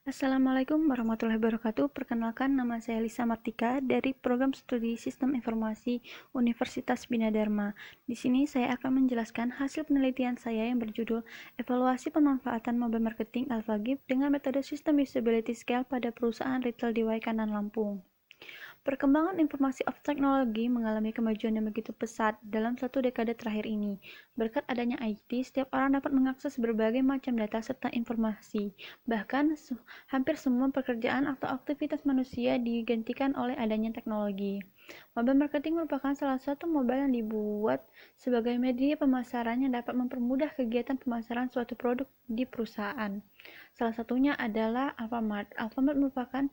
Assalamualaikum warahmatullahi wabarakatuh. Perkenalkan, nama saya Lisa Martika dari Program Studi Sistem Informasi Universitas Bina Dharma. Di sini saya akan menjelaskan hasil penelitian saya yang berjudul Evaluasi Pemanfaatan Mobile Marketing AlphaGip dengan metode System Usability Scale pada perusahaan retail di Waikanan, Lampung. Perkembangan informasi of teknologi mengalami kemajuan yang begitu pesat dalam satu dekade terakhir ini. Berkat adanya IT, setiap orang dapat mengakses berbagai macam data serta informasi. Bahkan, hampir semua pekerjaan atau aktivitas manusia digantikan oleh adanya teknologi. Mobile marketing merupakan salah satu mobile yang dibuat sebagai media pemasaran yang dapat mempermudah kegiatan pemasaran suatu produk di perusahaan. Salah satunya adalah Alfamart. Alfamart merupakan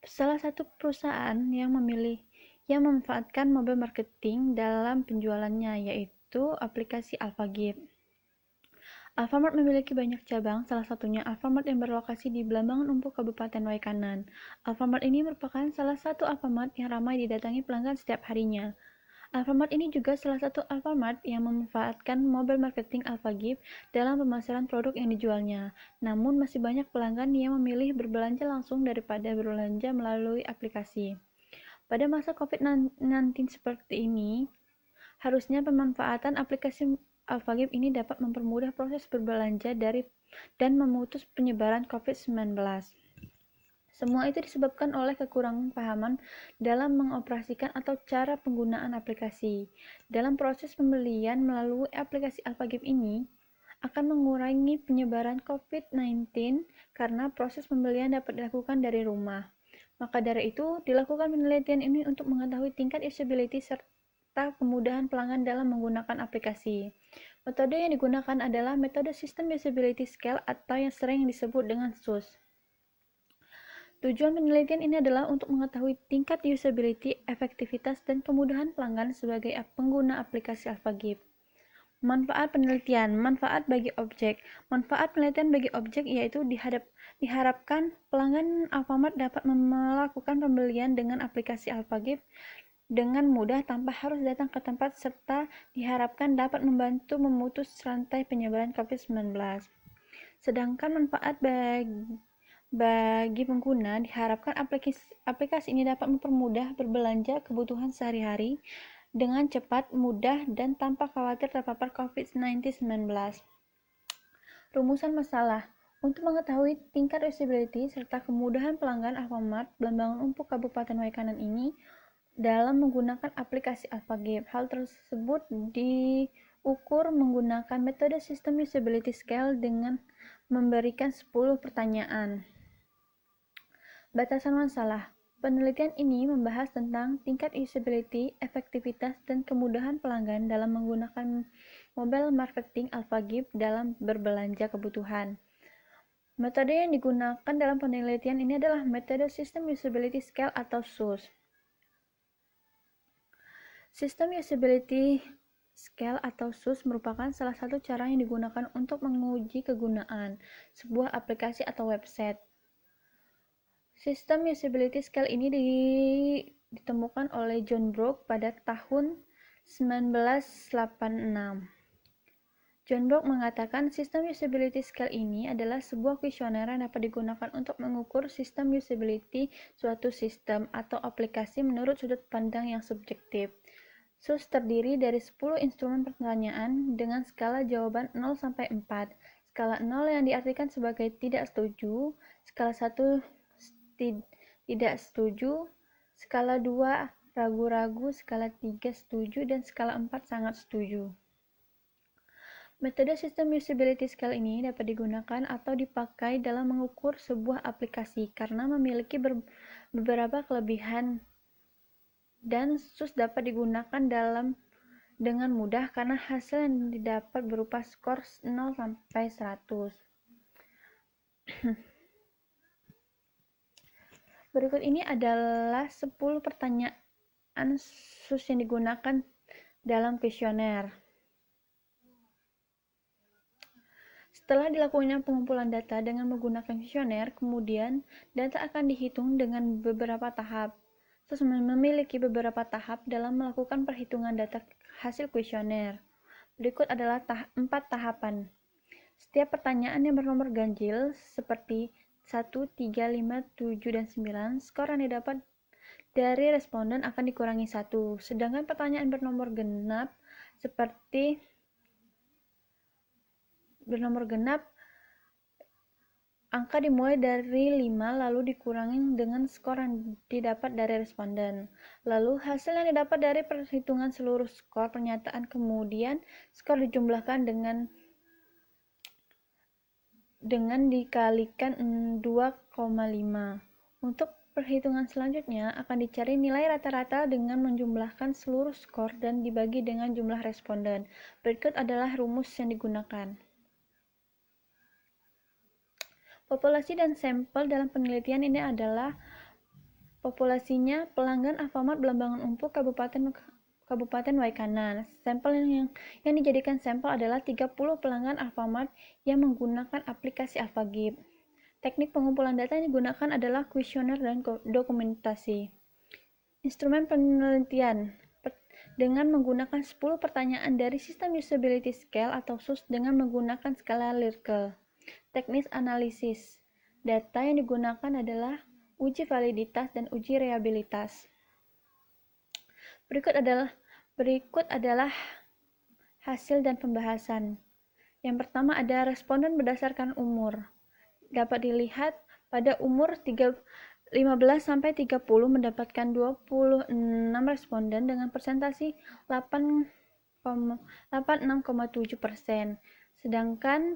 salah satu perusahaan yang memanfaatkan mobile marketing dalam penjualannya, yaitu aplikasi AlphaGip. Alfamart memiliki banyak cabang, salah satunya Alfamart yang berlokasi di Blambangan Umpuk, Kabupaten Waikanan. Alfamart ini merupakan salah satu Alfamart yang ramai didatangi pelanggan setiap harinya. Alfamart ini juga salah satu Alfamart yang memanfaatkan mobile marketing AlphaGip dalam pemasaran produk yang dijualnya. Namun masih banyak pelanggan yang memilih berbelanja langsung daripada berbelanja melalui aplikasi. Pada masa COVID-19 seperti ini, harusnya pemanfaatan aplikasi AlphaGip ini dapat mempermudah proses berbelanja dan memutus penyebaran COVID-19. Semua itu disebabkan oleh kekurangan pahaman dalam mengoperasikan atau cara penggunaan aplikasi. Dalam proses pembelian melalui aplikasi AlphaGip ini akan mengurangi penyebaran COVID-19 karena proses pembelian dapat dilakukan dari rumah. Maka dari itu, dilakukan penelitian ini untuk mengetahui tingkat usability serta kemudahan pelanggan dalam menggunakan aplikasi. Metode yang digunakan adalah metode System Usability Scale atau yang sering disebut dengan SUS. Tujuan penelitian ini adalah untuk mengetahui tingkat usability, efektivitas, dan kemudahan pelanggan sebagai pengguna aplikasi AlphaGip. Manfaat penelitian, manfaat bagi objek. Manfaat penelitian bagi objek yaitu diharapkan pelanggan Alfamart dapat melakukan pembelian dengan aplikasi AlphaGip dengan mudah tanpa harus datang ke tempat serta diharapkan dapat membantu memutus rantai penyebaran COVID-19. Sedangkan manfaat bagi pengguna, diharapkan aplikasi ini dapat mempermudah berbelanja kebutuhan sehari-hari dengan cepat, mudah, dan tanpa khawatir terpapar COVID-19. Rumusan masalah. Untuk mengetahui tingkat usability serta kemudahan pelanggan Alfamart Blambangan Umpuk Kabupaten Waikanan ini dalam menggunakan aplikasi AlphaGip. Hal tersebut diukur menggunakan metode System Usability Scale dengan memberikan 10 pertanyaan. Batasan masalah. Penelitian ini membahas tentang tingkat usability, efektivitas, dan kemudahan pelanggan dalam menggunakan mobile marketing AlphaGip dalam berbelanja kebutuhan. Metode yang digunakan dalam penelitian ini adalah metode System Usability Scale atau SUS. System Usability Scale atau SUS merupakan salah satu cara yang digunakan untuk menguji kegunaan sebuah aplikasi atau website. Sistem Usability Scale ini ditemukan oleh John Brook pada tahun 1986. John Brook mengatakan sistem Usability Scale ini adalah sebuah kuesioner yang dapat digunakan untuk mengukur sistem usability suatu sistem atau aplikasi menurut sudut pandang yang subjektif. SUS terdiri dari 10 instrumen pertanyaan dengan skala jawaban 0 sampai 4. Skala 0 yang diartikan sebagai tidak setuju, skala 1 tidak setuju, skala 2 ragu-ragu, skala 3 setuju, dan skala 4 sangat setuju. Metode System Usability Scale ini dapat digunakan atau dipakai dalam mengukur sebuah aplikasi karena memiliki beberapa kelebihan, dan SUS dapat digunakan dengan mudah karena hasil yang didapat berupa skor 0 sampai 100. Berikut ini adalah 10 pertanyaan SUS yang digunakan dalam kuesioner. Setelah dilakukannya pengumpulan data dengan menggunakan kuesioner, kemudian data akan dihitung dengan beberapa tahap. SUS memiliki beberapa tahap dalam melakukan perhitungan data hasil kuesioner. Berikut adalah 4 tahapan. Setiap pertanyaan yang bernomor ganjil seperti 1, 3, 5, 7, dan 9, skor yang didapat dari responden akan dikurangi 1. Sedangkan pertanyaan bernomor genap angka dimulai dari 5 lalu dikurangi dengan skor yang didapat dari responden. Lalu hasil yang didapat dari perhitungan seluruh skor pernyataan, kemudian skor dijumlahkan dengan dikalikan 2,5. Untuk perhitungan selanjutnya akan dicari nilai rata-rata dengan menjumlahkan seluruh skor dan dibagi dengan jumlah responden. Berikut adalah rumus yang digunakan. Populasi dan sampel dalam penelitian ini adalah populasinya pelanggan Alfamart Belambangan Umpu Kabupaten Waikanan. Sampel yang dijadikan sampel adalah 30 pelanggan Alfamart yang menggunakan aplikasi AlphaGib. Teknik pengumpulan data yang digunakan adalah kuesioner dan dokumentasi. Instrumen penelitian dengan menggunakan 10 pertanyaan dari sistem usability scale atau SUS dengan menggunakan skala Likert. Teknis analisis data yang digunakan adalah uji validitas dan uji reliabilitas. Berikut adalah hasil dan pembahasan. Yang pertama ada responden berdasarkan umur. Dapat dilihat pada umur 15 sampai 30 mendapatkan 26 responden dengan persentase 86,7%. Sedangkan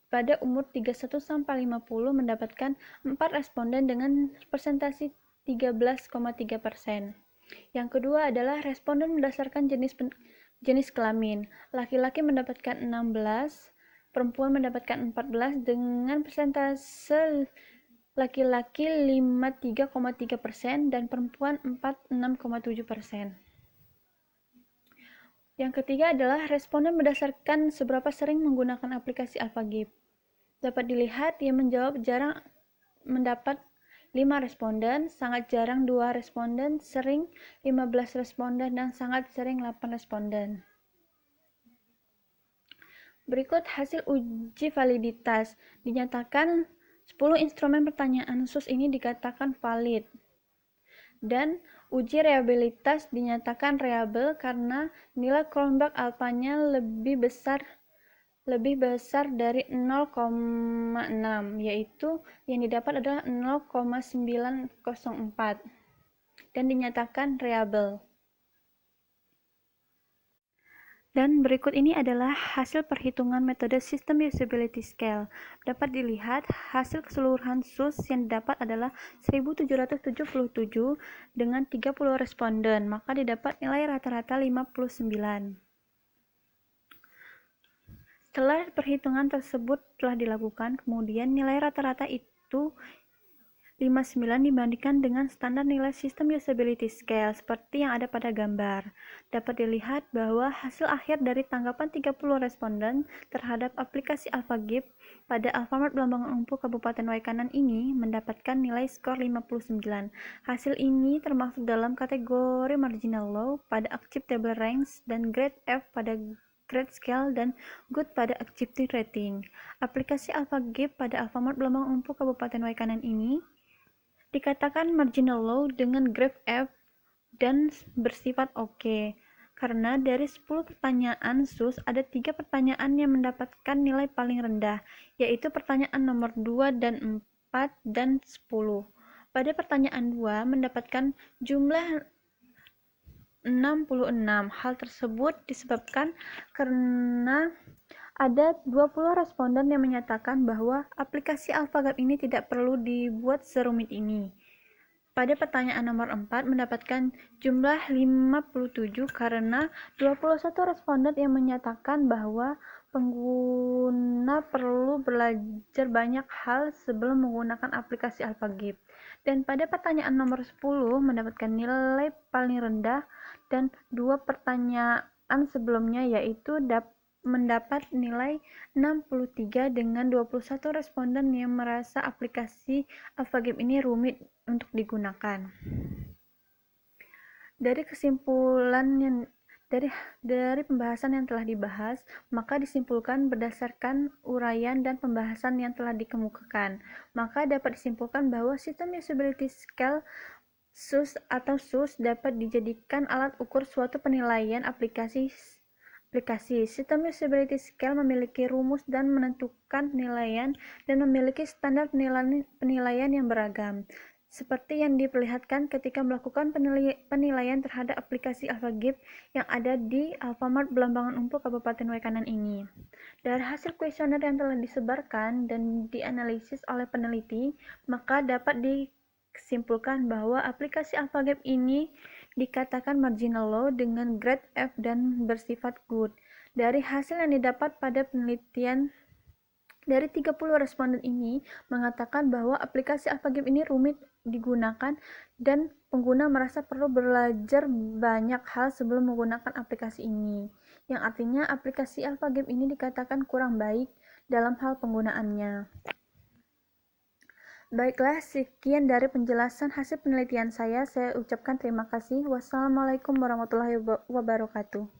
pada umur 31 sampai 50 mendapatkan 4 responden dengan persentase 13,3%. Yang kedua adalah responden berdasarkan jenis kelamin. Laki-laki mendapatkan 16, perempuan mendapatkan 14 dengan persentase laki-laki 53,3% dan perempuan 46,7%. Yang ketiga adalah responden berdasarkan seberapa sering menggunakan aplikasi AlphaGib. Dapat dilihat yang menjawab jarang mendapat 5 responden, sangat jarang 2 responden, sering 15 responden, dan sangat sering 8 responden. Berikut hasil uji validitas. Dinyatakan 10 instrumen pertanyaan SUS ini dikatakan valid. Dan uji reliabilitas dinyatakan reliable karena nilai Cronbach alpha-nya lebih besar dari 0,6, yaitu yang didapat adalah 0,904 dan dinyatakan reliable. Dan berikut ini adalah hasil perhitungan metode System Usability Scale. Dapat dilihat hasil keseluruhan SUS yang didapat adalah 1777 dengan 30 responden, maka didapat nilai rata-rata 59. Setelah perhitungan tersebut telah dilakukan, kemudian nilai rata-rata itu 59 dibandingkan dengan standar nilai System Usability Scale seperti yang ada pada gambar. Dapat dilihat bahwa hasil akhir dari tanggapan 30 responden terhadap aplikasi AlphaGib pada Alfamart Belambangan Umpu Kabupaten Waikanan ini mendapatkan nilai skor 59. Hasil ini termasuk dalam kategori marginal low pada acceptable range dan grade F pada grade scale dan good pada acceptance rating. Aplikasi AlphaGib pada Alfamart Belambangan Umpu Kabupaten Waikanan ini dikatakan marginal low dengan grade F dan bersifat oke, karena dari 10 pertanyaan SUS ada 3 pertanyaan yang mendapatkan nilai paling rendah, yaitu pertanyaan nomor 2 dan 4 dan 10. Pada pertanyaan 2 mendapatkan jumlah 66. Hal tersebut disebabkan karena ada 20 responden yang menyatakan bahwa aplikasi AlphaGib ini tidak perlu dibuat serumit ini. Pada pertanyaan nomor 4 mendapatkan jumlah 57 karena 21 responden yang menyatakan bahwa pengguna perlu belajar banyak hal sebelum menggunakan aplikasi AlphaGib. Dan pada pertanyaan nomor 10 mendapatkan nilai paling rendah dan 2 pertanyaan sebelumnya yaitu mendapat nilai 63 dengan 21 responden yang merasa aplikasi AlphaGib ini rumit untuk digunakan. Dari kesimpulan yang Dari pembahasan yang telah dibahas, maka disimpulkan berdasarkan uraian dan pembahasan yang telah dikemukakan, maka dapat disimpulkan bahwa sistem usability scale SUS atau SUS dapat dijadikan alat ukur suatu penilaian aplikasi. Sistem usability scale memiliki rumus dan menentukan penilaian dan memiliki standar penilaian yang beragam. Seperti yang diperlihatkan ketika melakukan penilaian terhadap aplikasi AlphaGip yang ada di Alfamart Belambangan Umpu Kabupaten Waikanan ini. Dari hasil kuesioner yang telah disebarkan dan dianalisis oleh peneliti, maka dapat disimpulkan bahwa aplikasi AlphaGip ini dikatakan marginal low dengan grade F dan bersifat good. Dari hasil yang didapat pada penelitian, dari 30 responden ini mengatakan bahwa aplikasi AlphaGip ini rumit digunakan dan pengguna merasa perlu belajar banyak hal sebelum menggunakan aplikasi ini. Yang artinya aplikasi AlphaGip ini dikatakan kurang baik dalam hal penggunaannya. Baiklah, sekian dari penjelasan hasil penelitian saya. Saya ucapkan terima kasih. Wassalamualaikum warahmatullahi wabarakatuh.